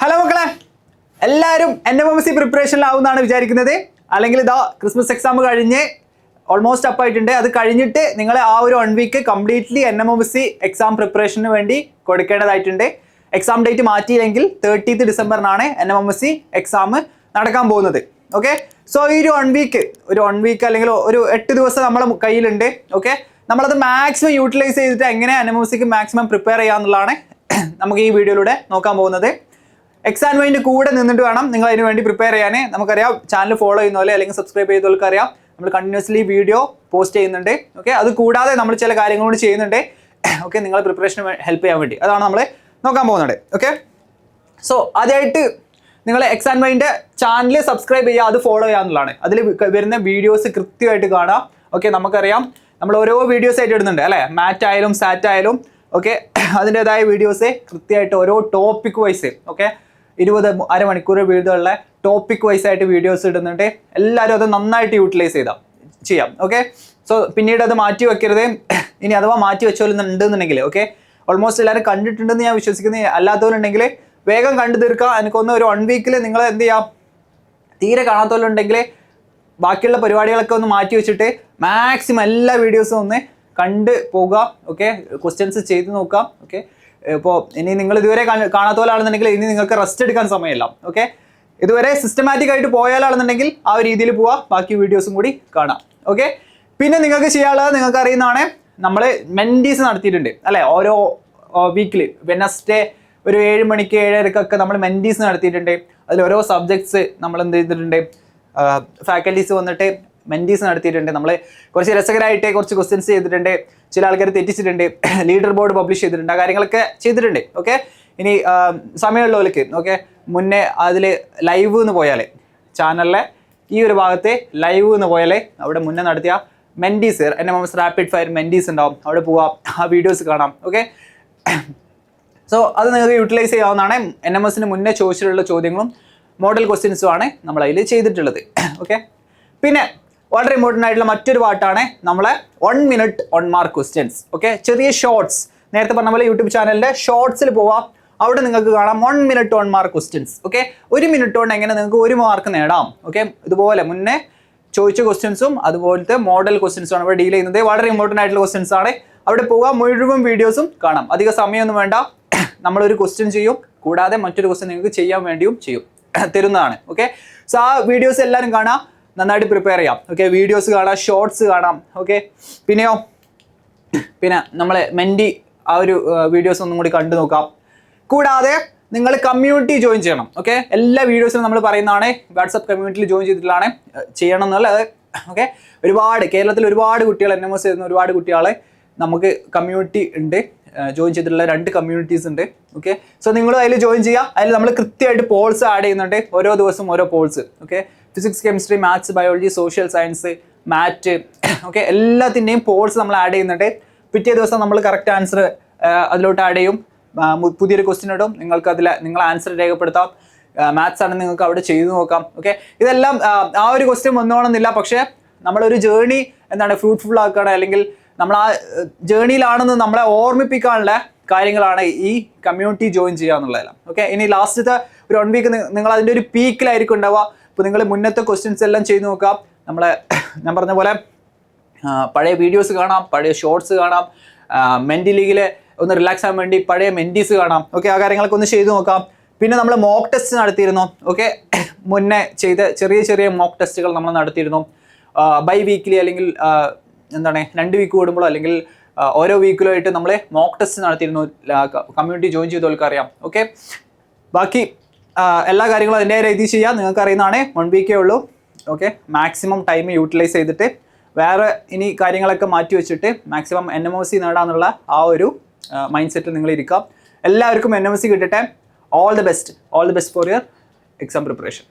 Hello മക്കളെ, എല്ലാവരും NMMC പ്രിപ്പറേഷനിലാവുമെന്നാണ് വിചാരിക്കുന്നത്. അല്ലെങ്കിൽ ഇതാ ക്രിസ്മസ് എക്സാം കഴിഞ്ഞ് ഓൾമോസ്റ്റ് അപ്പായിട്ടുണ്ട്. അത് കഴിഞ്ഞിട്ട് നിങ്ങൾ ആ ഒരു 1 വീക്ക് കംപ്ലീറ്റ്ലി NMMC എക്സാം പ്രിപ്പറേഷന് വേണ്ടി കൊടുക്കേണ്ടതായിട്ടുണ്ട്. എക്സാം ഡേറ്റ് മാറ്റിയില്ലെങ്കിൽ 30th ഡിസംബറിനാണ് NMMC എക്സാം നടക്കാൻ പോകുന്നത്. ഓക്കെ, സോ ഈ ഒരു 1 വീക്ക് അല്ലെങ്കിൽ ഒരു 8 ദിവസം നമ്മുടെ കയ്യിലുണ്ട്. ഓക്കെ, നമ്മളത് മാക്സിമം യൂട്ടിലൈസ് ചെയ്തിട്ട് എങ്ങനെ NMMCക്ക് മാക്സിമം പ്രിപ്പയർ ചെയ്യാന്നുള്ളതാണ് നമുക്ക് ഈ വീഡിയോയിലൂടെ നോക്കാൻ പോകുന്നത്. എക്സാം വേണ്ടി കൂടെ നിന്നിട്ട് വേണം നിങ്ങൾ അതിന് വേണ്ടി പ്രിപ്പയർ ചെയ്യാൻ. നമുക്കറിയാം, ചാനൽ ഫോളോ ചെയ്യുന്ന പോലെ അല്ലെങ്കിൽ സബ്സ്ക്രൈബ് ചെയ്തവർക്ക് അറിയാം, നമ്മൾ കണ്ടിന്യൂസ്ലി വീഡിയോ പോസ്റ്റ് ചെയ്യുന്നുണ്ട്. ഓക്കെ, അത് കൂടാതെ നമ്മൾ ചില കാര്യങ്ങൾ ചെയ്യുന്നുണ്ട്. ഓക്കെ, നിങ്ങളെ പ്രിപ്പറേഷന് ഹെൽപ്പ് ചെയ്യാൻ വേണ്ടി അതാണ് നമ്മൾ നോക്കാൻ പോകുന്നത്. ഓക്കെ, സോ ആദ്യമായിട്ട് നിങ്ങൾ എക്സാം വേണ്ടിൻ്റെ ചാനൽ സബ്സ്ക്രൈബ് ചെയ്യുക, അത് ഫോളോ ചെയ്യാന്നുള്ളതാണ്. അതിൽ വരുന്ന വീഡിയോസ് കൃത്യമായിട്ട് കാണാം. ഓക്കെ, നമുക്കറിയാം നമ്മൾ ഓരോ വീഡിയോസ് ആയിട്ട് ഇടുന്നുണ്ട് അല്ലേ, മാറ്റ് ആയാലും സാറ്റ് ആയാലും. ഓക്കെ, അതിൻ്റെതായ വീഡിയോസ് കൃത്യമായിട്ട് ഓരോ ടോപ്പിക് വൈസ്, ഓക്കെ, 20 അരമണിക്കൂർ വീഡിയോയുള്ള ടോപ്പിക് വൈസ് ആയിട്ട് വീഡിയോസ് ഇടുന്നുണ്ട്. എല്ലാവരും അത് നന്നായിട്ട് യൂട്ടിലൈസ് ചെയ്യാം. ഓക്കെ, സോ പിന്നീട് അത് മാറ്റി വെക്കരുത്. ഇനി അഥവാ മാറ്റി വെച്ചോളുന്നുണ്ടെന്നുണ്ടെങ്കിൽ, ഓക്കെ, ഓൾമോസ്റ്റ് എല്ലാവരും കണ്ടിട്ടുണ്ടെന്ന് ഞാൻ വിശ്വസിക്കുന്നത്. അല്ലാത്തവരുണ്ടെങ്കിൽ വേഗം കണ്ടു തീർക്കുക. എനിക്കൊന്ന് ഒരു 1 വീക്കിൽ നിങ്ങൾ എന്ത് ചെയ്യാം, തീരെ കാണാത്തവരുണ്ടെങ്കിൽ ബാക്കിയുള്ള പരിപാടികളൊക്കെ ഒന്ന് മാറ്റി വെച്ചിട്ട് മാക്സിമം എല്ലാ വീഡിയോസും ഒന്ന് കണ്ട് പോകുക. ഓക്കെ, ക്വസ്റ്റ്യൻസ് ചെയ്ത് നോക്കാം. ഓക്കെ, ഇപ്പോൾ ഇനി നിങ്ങൾ ഇതുവരെ കാണാത്ത പോലാണെന്നുണ്ടെങ്കിൽ ഇനി നിങ്ങൾക്ക് റെസ്റ്റ് എടുക്കാൻ സമയമില്ല. ഓക്കെ, ഇതുവരെ സിസ്റ്റമാറ്റിക് ആയിട്ട് പോയാലാണെന്നുണ്ടെങ്കിൽ ആ ഒരു രീതിയിൽ പോവാം, ബാക്കി വീഡിയോസും കൂടി കാണാം. ഓക്കെ, പിന്നെ നിങ്ങൾക്ക് ചെയ്യാനുള്ളത് നിങ്ങൾക്ക് അറിയുന്നതാണ്, നമ്മൾ മെൻറ്റീസ് നടത്തിയിട്ടുണ്ട് അല്ലേ. ഓരോ വീക്കിൽ വെനസ്ഡേ ഒരു 7 മണിക്ക് 7:30 നമ്മൾ മെൻറ്റീസ് നടത്തിയിട്ടുണ്ട്. അതിൽ ഓരോ സബ്ജക്ട്സ് നമ്മൾ എന്ത് ചെയ്തിട്ടുണ്ട്, ഫാക്കൽറ്റീസ് വന്നിട്ട് മെൻറ്റീസ് നടത്തിയിട്ടുണ്ട്. നമ്മൾ കുറച്ച് രസകരമായിട്ട് കുറച്ച് ക്വസ്റ്റ്യൻസ് ചെയ്തിട്ടുണ്ട്. ചില ആൾക്കാർ തെറ്റിച്ചിട്ടുണ്ട്, ലീഡർ ബോർഡ് പബ്ലിഷ് ചെയ്തിട്ടുണ്ട്, ആ കാര്യങ്ങളൊക്കെ ചെയ്തിട്ടുണ്ട്. ഓക്കെ, ഇനി സമയമുള്ളവർക്ക് ഓക്കെ, മുന്നേ അതിൽ ലൈവ് എന്ന് പോയാൽ ചാനലിലെ ഈ ഒരു ഭാഗത്ത് ലൈവ് എന്ന് പോയാൽ അവിടെ മുന്നേ നടത്തിയ മെൻറ്റീസ് NMMS റാപ്പിഡ് ഫയർ മെൻറ്റീസ് ഉണ്ടാവും, അവിടെ പോവാം, ആ വീഡിയോസ് കാണാം. ഓക്കെ, സോ അത് നിങ്ങൾക്ക് യൂട്ടിലൈസ് ചെയ്യാവുന്നതാണ്. NMMSന് മുന്നേ ചോദിച്ചിട്ടുള്ള ചോദ്യങ്ങളും മോഡൽ ക്വസ്റ്റ്യൻസും ആണ് നമ്മൾ അതിൽ ചെയ്തിട്ടുള്ളത്. ഓക്കെ, പിന്നെ വളരെ ഇമ്പോർട്ടൻ്റ് ആയിട്ടുള്ള മറ്റൊരു പാട്ടാണ് നമ്മളെ 1 minute 1 mark ക്വസ്റ്റ്യൻസ്. ഓക്കെ, ചെറിയ ഷോർട്സ്, നേരത്തെ പറഞ്ഞ പോലെ യൂട്യൂബ് ചാനലിൻ്റെ ഷോർട്സിൽ പോവാം, അവിടെ നിങ്ങൾക്ക് കാണാം 1 minute 1 mark questions. Okay, 1 minute കൊണ്ട് എങ്ങനെ നിങ്ങൾക്ക് 1 മാർക്ക് നേടാം. ഓക്കെ, ഇതുപോലെ മുന്നേ ചോദിച്ച ക്വസ്റ്റ്യൻസും അതുപോലത്തെ മോഡൽ ക്വസ്റ്റ്യൻസും ആണ് ഇവിടെ ഡീൽ ചെയ്യുന്നത്. വളരെ ഇമ്പോർട്ടൻ്റ് ആയിട്ടുള്ള ക്വസ്റ്റ്യൻസ് ആണ്. അവിടെ പോവുക, മുഴുവൻ വീഡിയോസും കാണാം. അധികം സമയമൊന്നും വേണ്ട, നമ്മളൊരു ക്വസ്റ്റ്യൻ ചെയ്യും, കൂടാതെ മറ്റൊരു ക്വസ്റ്റ്യൻ നിങ്ങൾക്ക് ചെയ്യാൻ വേണ്ടിയും തരുന്നതാണ്. ഓക്കെ, സോ ആ വീഡിയോസ് എല്ലാവരും കാണാം, നന്നായിട്ട് പ്രിപ്പയർ ചെയ്യാം. ഓക്കെ, വീഡിയോസ് കാണാം, ഷോർട്സ് കാണാം. ഓക്കെ, പിന്നെ നമ്മളെ മെൻറ്റി ആ ഒരു വീഡിയോസ് ഒന്നും കൂടി കണ്ടു നോക്കാം. കൂടാതെ നിങ്ങൾ കമ്മ്യൂണിറ്റി ജോയിൻ ചെയ്യണം. ഓക്കെ, എല്ലാ വീഡിയോസിലും നമ്മൾ പറയുന്നതാണ്, വാട്സപ്പ് കമ്മ്യൂണിറ്റിയിൽ ജോയിൻ ചെയ്യണം എന്നുള്ളത്. ഓക്കെ, കേരളത്തിൽ ഒരുപാട് കുട്ടികൾ NMMS ചെയ്യുന്ന ഒരുപാട് കുട്ടികളെ നമുക്ക് കമ്മ്യൂണിറ്റി ഉണ്ട്, ജോയിൻ ചെയ്തിട്ടുള്ള 2 കമ്മ്യൂണിറ്റീസ് ഉണ്ട്. ഓക്കെ, സോ നിങ്ങൾ അതിൽ ജോയിൻ ചെയ്യുക. അതിൽ നമ്മൾ കൃത്യമായിട്ട് പോൾസ് ആഡ് ചെയ്യുന്നുണ്ട്, ഓരോ ദിവസവും ഓരോ polls. Okay, physics, chemistry, maths, biology, social science, math, okay, എല്ലാത്തിൻ്റെയും പോൾസ് നമ്മൾ ആഡ് ചെയ്യുന്നുണ്ട്. പിറ്റേ ദിവസം നമ്മൾ കറക്റ്റ് ആൻസർ അതിലോട്ട് ആഡ് ചെയ്യും, പുതിയൊരു ക്വസ്റ്റ്യൻ ഇടും, നിങ്ങൾക്ക് നിങ്ങൾ ആൻസർ രേഖപ്പെടുത്താം. മാത്സ് ആണെങ്കിൽ നിങ്ങൾക്ക് അവിടെ ചെയ്തു നോക്കാം. ഓക്കെ, ഇതെല്ലാം ആ ഒരു ക്വസ്റ്റ്യൻ വന്നോണമെന്നില്ല, പക്ഷേ നമ്മളൊരു ജേർണി ഫ്രൂട്ട്ഫുൾ ആക്കുകയാണ്, അല്ലെങ്കിൽ നമ്മൾ ആ ജേർണിയിലാണെന്ന് നമ്മളെ ഓർമ്മിപ്പിക്കാനുള്ള കാര്യങ്ങളാണ് ഈ കമ്മ്യൂണിറ്റി ജോയിൻ ചെയ്യുക എന്നുള്ളതെല്ലാം. ഓക്കെ, ഇനി ലാസ്റ്റത്തെ ഒരു 1 വീക്ക് നിങ്ങൾ അതിൻ്റെ ഒരു പീക്കിലായിരിക്കും ഉണ്ടാവുക. ഇപ്പോൾ നിങ്ങൾ മുന്നത്തെ ക്വസ്റ്റ്യൻസ് എല്ലാം ചെയ്ത് നോക്കാം. ഞാൻ പറഞ്ഞ പോലെ പഴയ വീഡിയോസ് കാണാം, പഴയ ഷോർട്സ് കാണാം, മെൻറ്റി ലീഗിൽ ഒന്ന് റിലാക്സ് ആകാൻ വേണ്ടി പഴയ മെൻറ്റീസ് കാണാം. ഓക്കെ, ആ കാര്യങ്ങളൊക്കെ ഒന്ന് ചെയ്ത് നോക്കാം. പിന്നെ നമ്മൾ മോക്ക് ടെസ്റ്റ് നടത്തിയിരുന്നു. ഓക്കെ, മുന്നേ ചെയ്ത ചെറിയ മോക്ക് ടെസ്റ്റുകൾ നമ്മൾ നടത്തിയിരുന്നു. ബൈ വീക്കിലി അല്ലെങ്കിൽ 2 വീക്ക് കൂടുമ്പോഴോ അല്ലെങ്കിൽ ഓരോ വീക്കിലോ ആയിട്ട് നമ്മൾ മോക്ക് ടെസ്റ്റ് നടത്തിയിരുന്നു. കമ്മ്യൂണിറ്റി ജോയിൻ ചെയ്തവർക്ക് അറിയാം. ഓക്കെ, ബാക്കി എല്ലാ കാര്യങ്ങളും അതിൻ്റെ രീതിയിൽ ചെയ്യാം. നിങ്ങൾക്ക് അറിയുന്നതാണ്, 1 വീക്കേ ഉള്ളൂ. ഓക്കെ, മാക്സിമം ടൈം യൂട്ടിലൈസ് ചെയ്തിട്ട് വേറെ ഇനി കാര്യങ്ങളൊക്കെ മാറ്റി വെച്ചിട്ട് മാക്സിമം NMMC നേടാന്നുള്ള ആ ഒരു മൈൻഡ് സെറ്റിൽ നിങ്ങൾ ഇരിക്കാം. എല്ലാവർക്കും NMMC കിട്ടട്ടെ. All the best for your exam preparation.